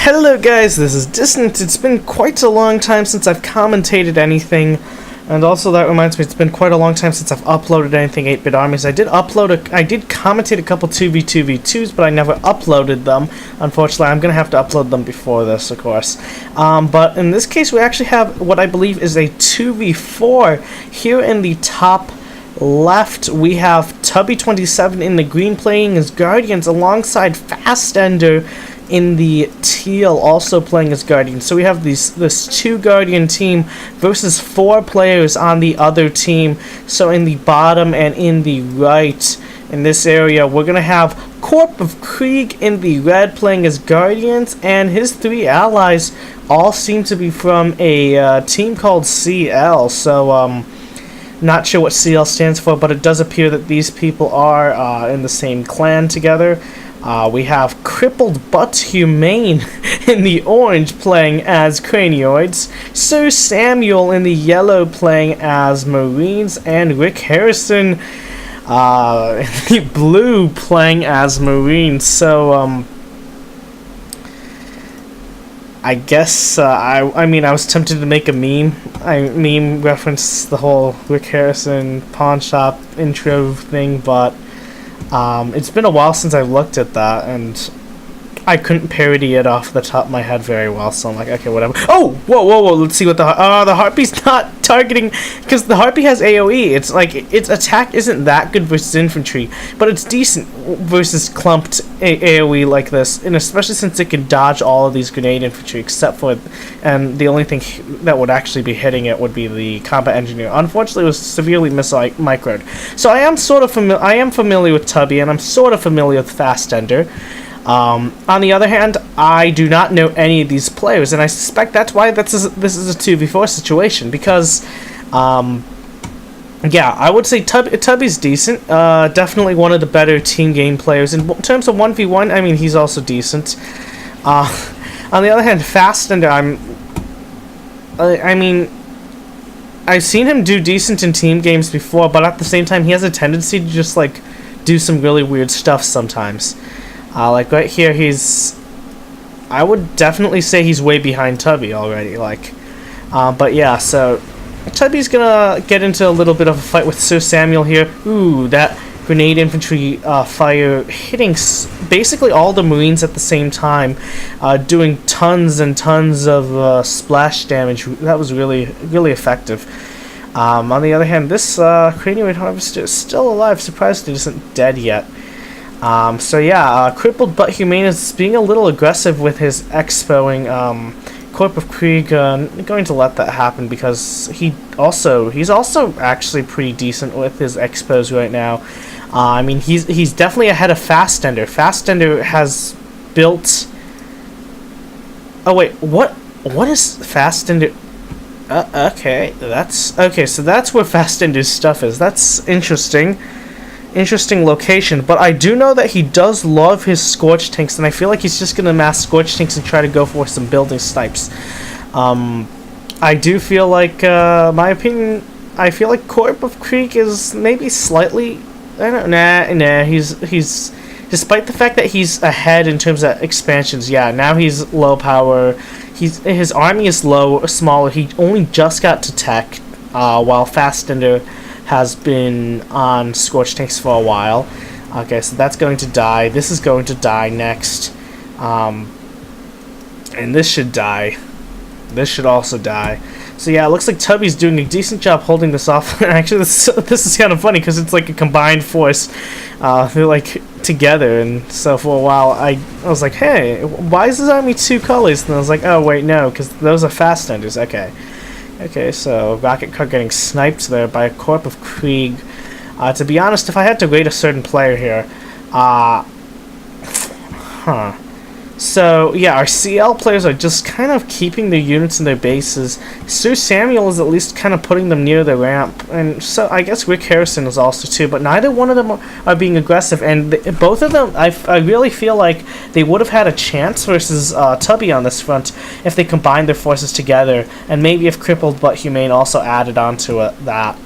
Hello guys, this is Distant. It's been quite a long time since I've commentated anything, and also that reminds me, it's been quite a long time since I've uploaded anything 8-bit Armies. I did commentate a couple 2v2v2s, but I never uploaded them. Unfortunately, I'm gonna have to upload them before this, of course. But in this case, we actually have what I believe is a 2v4. Here in the top left, we have Tubby27 in the green playing as Guardians alongside FastEnder in the teal also playing as Guardian. So we have this 2 Guardian team versus 4 players on the other team. So in the bottom and in the right in this area, we're gonna have Corp of Krieg in the red playing as Guardians, and his 3 allies all seem to be from a team called CL. So not sure what CL stands for, but it does appear that these people are in the same clan together. We have Crippled but Humane in the orange playing as Cranioids, Sir Samuel in the yellow playing as Marines, and Rick Harrison in the blue playing as Marines. So I guess I mean I was tempted to make a meme reference the whole Rick Harrison pawn shop intro thing, but it's been a while since I've looked at that, and I couldn't parody it off the top of my head very well, so I'm like, okay, whatever. Oh! Whoa, let's see what the Harpy's not targeting, because the Harpy has AoE. It's like, its attack isn't that good versus infantry, but it's decent versus clumped AoE like this, and especially since it can dodge all of these grenade infantry, except for, and the only thing that would actually be hitting it would be the combat engineer. Unfortunately, it was severely microed. So I am familiar with Tubby, and I'm sort of familiar with FastEnder. On the other hand, I do not know any of these players, and I suspect that's why this is a 2v4 situation, because, yeah, I would say Tubby's decent, definitely one of the better team game players. In terms of 1v1, I mean, he's also decent. On the other hand, FastEnder, I mean, I've seen him do decent in team games before, but at the same time, he has a tendency to just, like, do some really weird stuff sometimes. Like right here, I would definitely say he's way behind Tubby already, like, but yeah, so Tubby's gonna get into a little bit of a fight with Sir Samuel here. Ooh, that grenade infantry fire hitting basically all the Marines at the same time, doing tons and tons of splash damage. That was really, really effective. On the other hand, this Cranioid Harvester is still alive. Surprised it isn't dead yet. So yeah, Crippled but Humane is being a little aggressive with his expoing Corp of Krieg. Going to let that happen because he's also actually pretty decent with his expos right now. I mean, he's definitely ahead of FastEnder. FastEnder has built. Oh wait, what is FastEnder? Okay, so that's where FastEnder's stuff is. That's interesting location, but I do know that he does love his Scorch tanks, and I feel like he's just gonna mass Scorch tanks and try to go for some building snipes. I do feel like, my opinion, I feel like Corp of Krieg is maybe slightly, he's despite the fact that he's ahead in terms of expansions, yeah, now he's low power, his army is smaller, he only just got to tech, while FastEnder has been on Scorch tanks for a while. Okay, so that's going to die. This is going to die next. And this should die. This should also die. So yeah, it looks like Tubby's doing a decent job holding this off. Actually, this is kind of funny because it's like a combined force. They're like together, and so for a while I was like, hey, why is this army 2 colors? And I was like, oh wait, no, because those are FastEnders. Okay, so Rocket Car getting sniped there by a Corp of Krieg. To be honest, if I had to rate a certain player here, so yeah, our CL players are just kind of keeping their units in their bases. Sir Samuel is at least kind of putting them near the ramp, and so I guess Rick Harrison is also too, but neither one of them are being aggressive, and both of them, I really feel like they would have had a chance versus Tubby on this front if they combined their forces together, and maybe if Crippled but Humane also added on to that.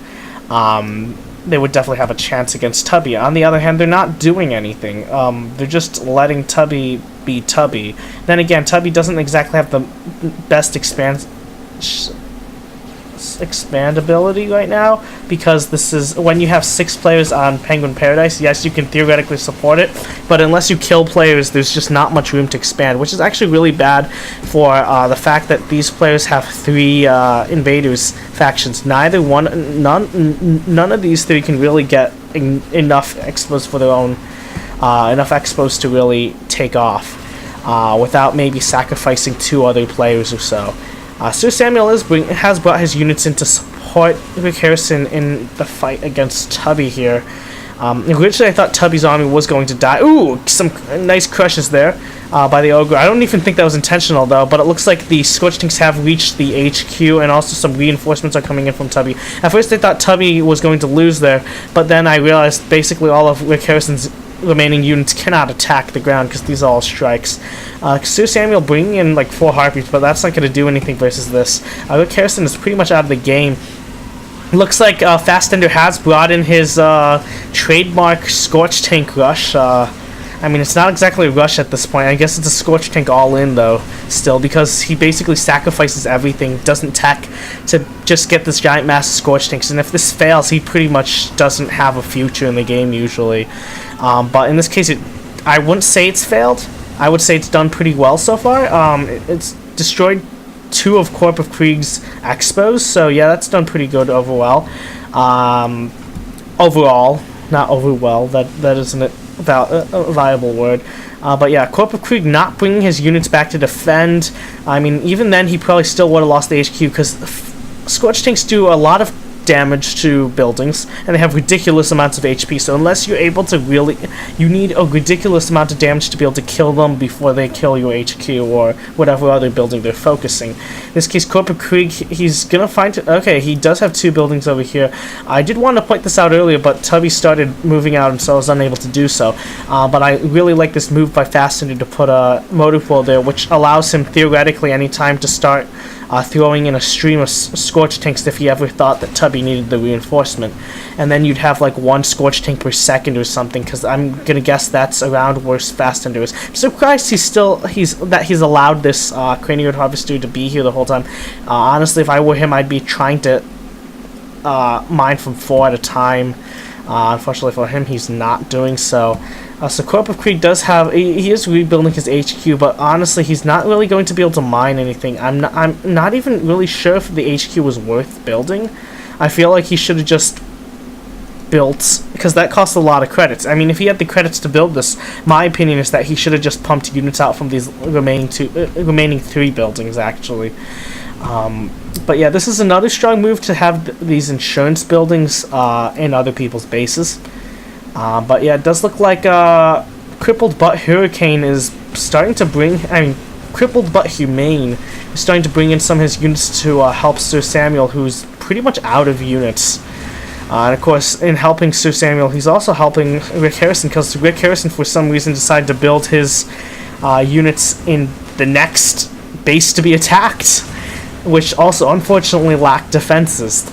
they would definitely have a chance against Tubby. On the other hand, they're not doing anything. They're just letting Tubby be Tubby. Then again, Tubby doesn't exactly have the best expandability right now, because this is when you have 6 players on Penguin Paradise. Yes, you can theoretically support it, but unless you kill players, there's just not much room to expand, which is actually really bad for the fact that these players have 3 invaders factions. None of these 3 can really get enough expos for their own, enough expos to really take off without maybe sacrificing 2 other players or so. Sir Samuel has brought his units in to support Rick Harrison in the fight against Tubby here. Originally, I thought Tubby's army was going to die. Ooh, some nice crushes there by the Ogre. I don't even think that was intentional, though, but it looks like the Scorch Tanks have reached the HQ, and also some reinforcements are coming in from Tubby. At first, I thought Tubby was going to lose there, but then I realized basically all of Rick Harrison's remaining units cannot attack the ground because these are all strikes. Sir Samuel bringing in like 4 Harpies, but that's not going to do anything versus this. Rick Harrison is pretty much out of the game. Looks like FastEnder has brought in his trademark Scorch Tank Rush. I mean, it's not exactly a rush at this point. I guess it's a Scorch Tank all-in, though, still, because he basically sacrifices everything, doesn't tech, to just get this giant mass of Scorch Tanks. And if this fails, he pretty much doesn't have a future in the game, usually. But in this case, I wouldn't say it's failed. I would say it's done pretty well so far. It's destroyed 2 of Corp of Krieg's expos, so yeah, that's done pretty good overall. Overall, not overwell, that isn't a viable word. But yeah, Corp of Krieg not bringing his units back to defend. I mean, even then, he probably still would have lost the HQ, because Scorch Tanks do a lot of damage to buildings, and they have ridiculous amounts of HP, so unless you're able to really, you need a ridiculous amount of damage to be able to kill them before they kill your HQ or whatever other building they're focusing. In this case, Corp of Krieg, he's gonna find, okay, he does have 2 buildings over here. I did want to point this out earlier, but Tubby started moving out, and so I was unable to do so. But I really like this move by FastEnder to put a motor pool there, which allows him theoretically any time to start throwing in a stream of Scorch Tanks if he ever thought that Tubby needed the reinforcement. And then you'd have like 1 Scorch Tank per second or something, because I'm gonna guess that's around where FastEnder is. I'm surprised he's allowed this Craniard Harvester to be here the whole time. Honestly, if I were him, I'd be trying to mine from 4 at a time. Unfortunately for him, he's not doing so. So Corp of Krieg does have, he is rebuilding his HQ, but honestly, he's not really going to be able to mine anything. I'm not even really sure if the HQ was worth building. I feel like he should have just built, because that costs a lot of credits. I mean, if he had the credits to build this, my opinion is that he should have just pumped units out from these remaining 3 buildings, actually. But yeah, this is another strong move to have these insurance buildings in other people's bases. But yeah, it does look like Crippled but Hurricane is starting to bring, Crippled but Humane is starting to bring in some of his units to help Sir Samuel, who's pretty much out of units. And of course, in helping Sir Samuel, he's also helping Rick Harrison, because Rick Harrison, for some reason, decided to build his units in the next base to be attacked, which also, unfortunately, lacked defenses.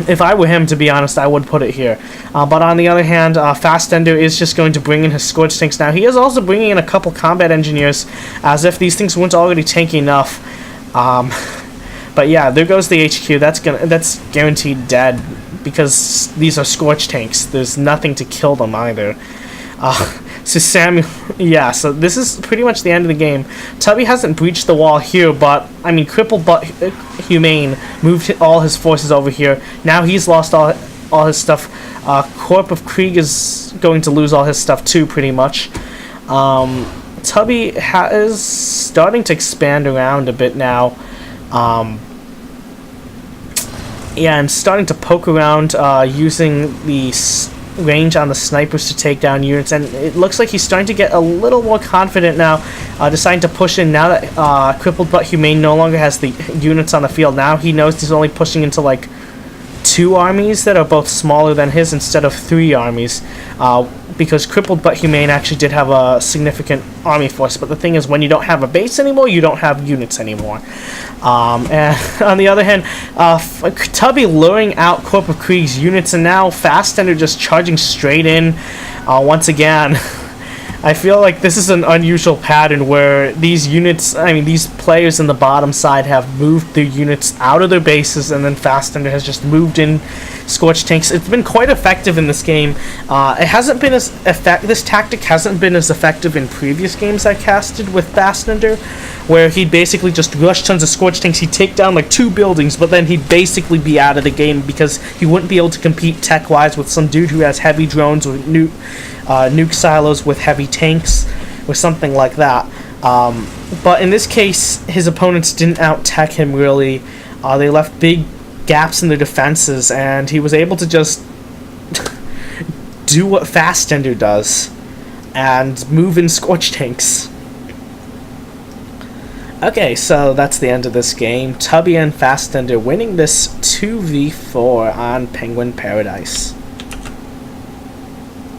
If I were him, to be honest, I would put it here. But on the other hand, FastEnder is just going to bring in his Scorch Tanks now. He is also bringing in a couple combat engineers, as if these things weren't already tanky enough. But yeah, there goes the HQ. That's guaranteed dead, because these are Scorch Tanks. There's nothing to kill them either. So Samuel, yeah, so this is pretty much the end of the game. Tubby hasn't breached the wall here, but, I mean, Crippled but Humane moved all his forces over here. Now he's lost all his stuff. Corp of Krieg is going to lose all his stuff too, pretty much. Tubby is starting to expand around a bit now. Yeah, and starting to poke around using the range on the snipers to take down units, and it looks like he's starting to get a little more confident now, deciding to push in now that Crippled but Humane no longer has the units on the field. Now he knows he's only pushing into like 2 armies that are both smaller than his instead of 3 armies, because Crippled but Humane actually did have a significant army force. But the thing is, when you don't have a base anymore, you don't have units anymore. And on the other hand, Tubby luring out Corp of Krieg's units, and now FastEnder just charging straight in once again. I feel like this is an unusual pattern where these units, these players in the bottom side have moved their units out of their bases, and then FastEnder has just moved in Scorch Tanks. It's been quite effective in this game. It hasn't been as this tactic hasn't been as effective in previous games I casted with FastEnder, where he'd basically just rush tons of Scorch Tanks. He'd take down like 2 buildings, but then he'd basically be out of the game because he wouldn't be able to compete tech-wise with some dude who has heavy drones or nuke silos with heavy tanks or something like that. But in this case, his opponents didn't out-tech him really. They left big gaps in their defenses, and he was able to just do what FastEnder does and move in Scorch Tanks. Okay, so that's the end of this game. Tubby and FastEnder winning this 2v4 on Penguin Paradise.